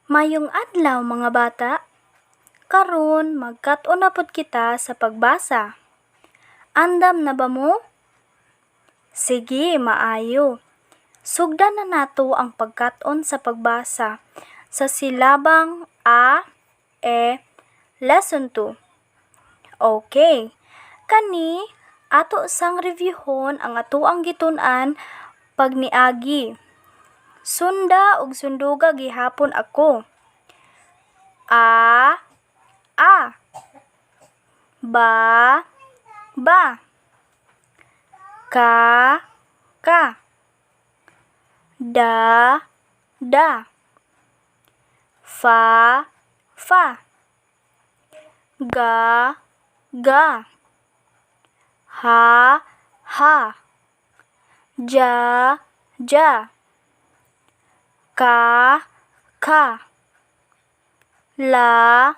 Mayong adlaw mga bata, karon magkat-on na pod kita sa pagbasa. Andam na ba mo? Sige, maayo. Sugdan na nato ang pagkat-on sa pagbasa sa Silabang A, E, Lesson 2. Okay, kani ato sang reviewhon ang atoang gitun-an pagniagi. Sunda ug sunduga gihapon ako. A, ba, ka, da, fa, ga, ha, ja, ka, la,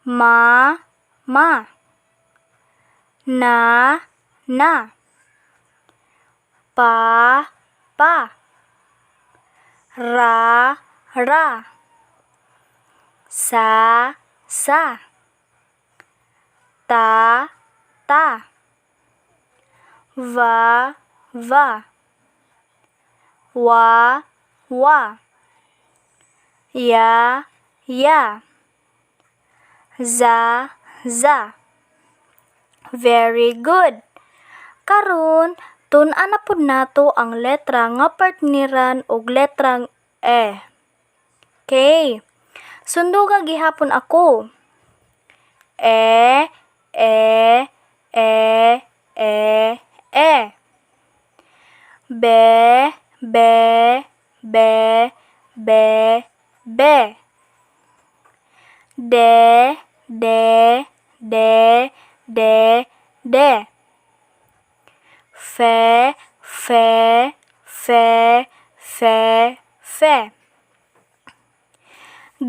ma, na, pa, ra, sa, ta, va, wa, ya, za. Very good. Karon, tun-an na pud nato ang letra nga partneran og letrang E. Okay. Sunduga gihapon ako. E. Be. De. Fe.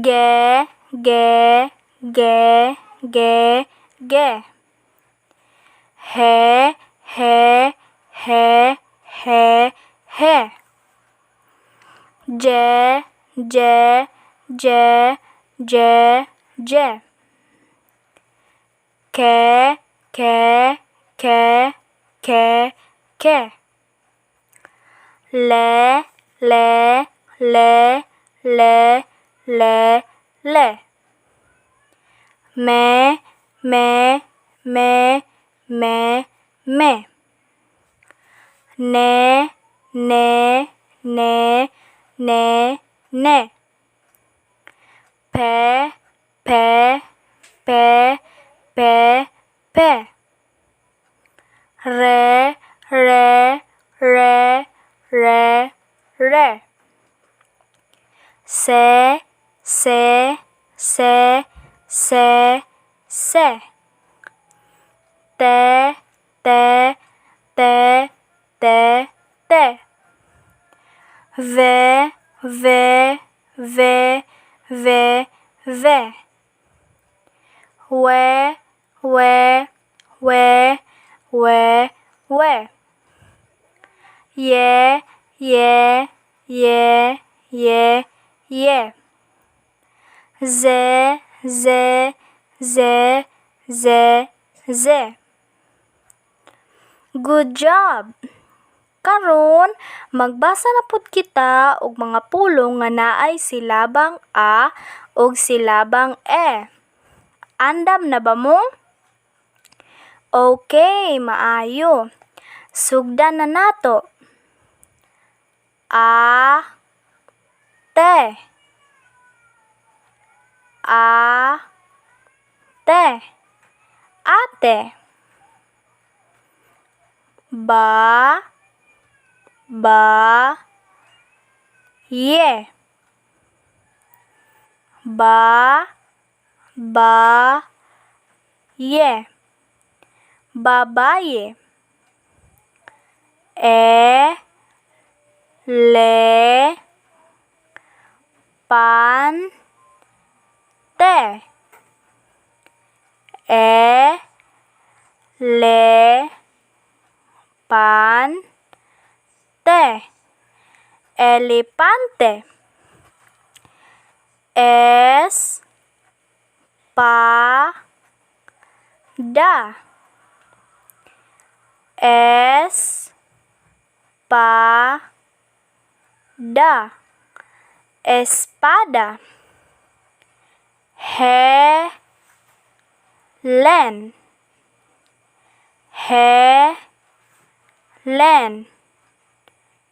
Ge. He. Je. Ke. Le. Me. Ne. Pe. Re. Se. Te. Ve. We. Ye. Ze. Good job! Karon, magbasa na pud kita og mga pulong nga naay silabang A ug silabang E. Andam na ba mo? Okay, maayo. Sugdan na nato. Ate. Ba, ye. Ye. Babaye. Le. Pan. Te. Le. Pan. Te. Elepante. espada, espada, espada. Helen, Helen,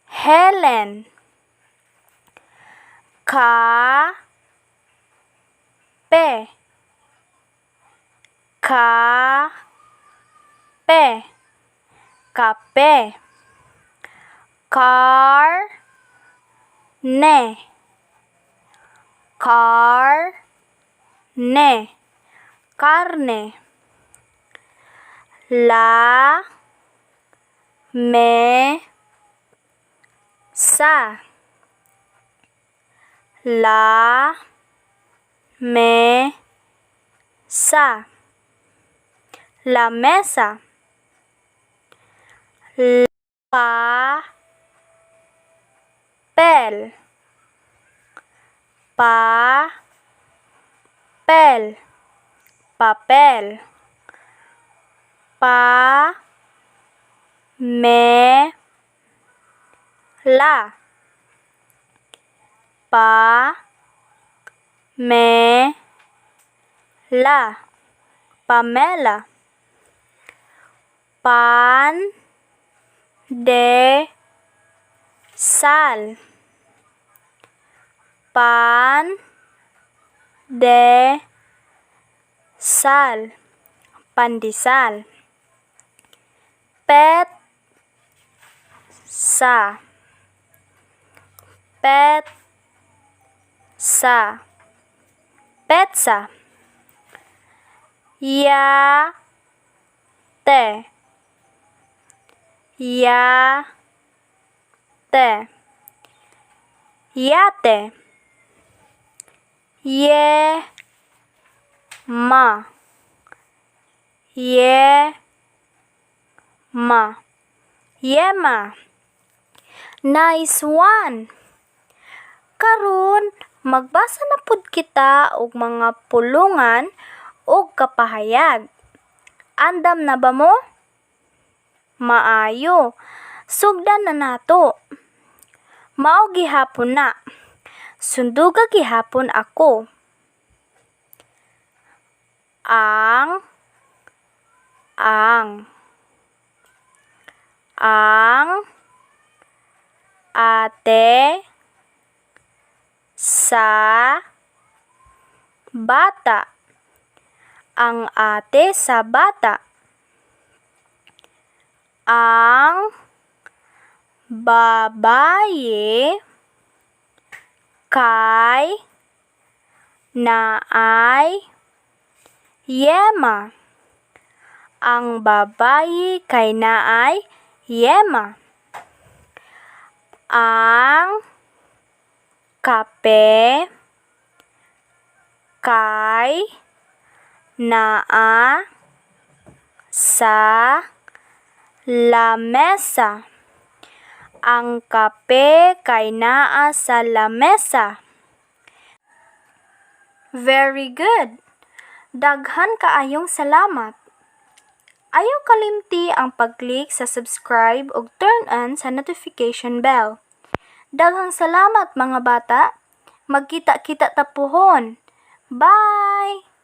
Helen. Kape, kape, kape. Carne, carne, carne. La mesa, la mesa, la mesa. Papel, papel, papel. Pamela, Pamela, Pamela. Pandesal, pandesal, pandesal. Petsa, petsa, petsa. Yate, yate, yate. Yema, yema, yema. Nice one. Karon magbasa na pud kita og mga pulongan og kapahayag. Andam na ba mo? Maayo. Sugdan na nato. Mao gihapon na. Sunduga gihapon ako. Ang ate sa bata. Ang ate sa bata. Ang babaye kay naay yema. Ang babaye kay naay yema. Ang kape kay naa sa lamesa. Ang kape kay naa sa lamesa. Very good. Daghan kaayong salamat. Ayaw kalimti ang pag-click sa subscribe ug turn on sa notification bell. Daghang salamat mga bata. Magkita-kita ta puhon. Bye!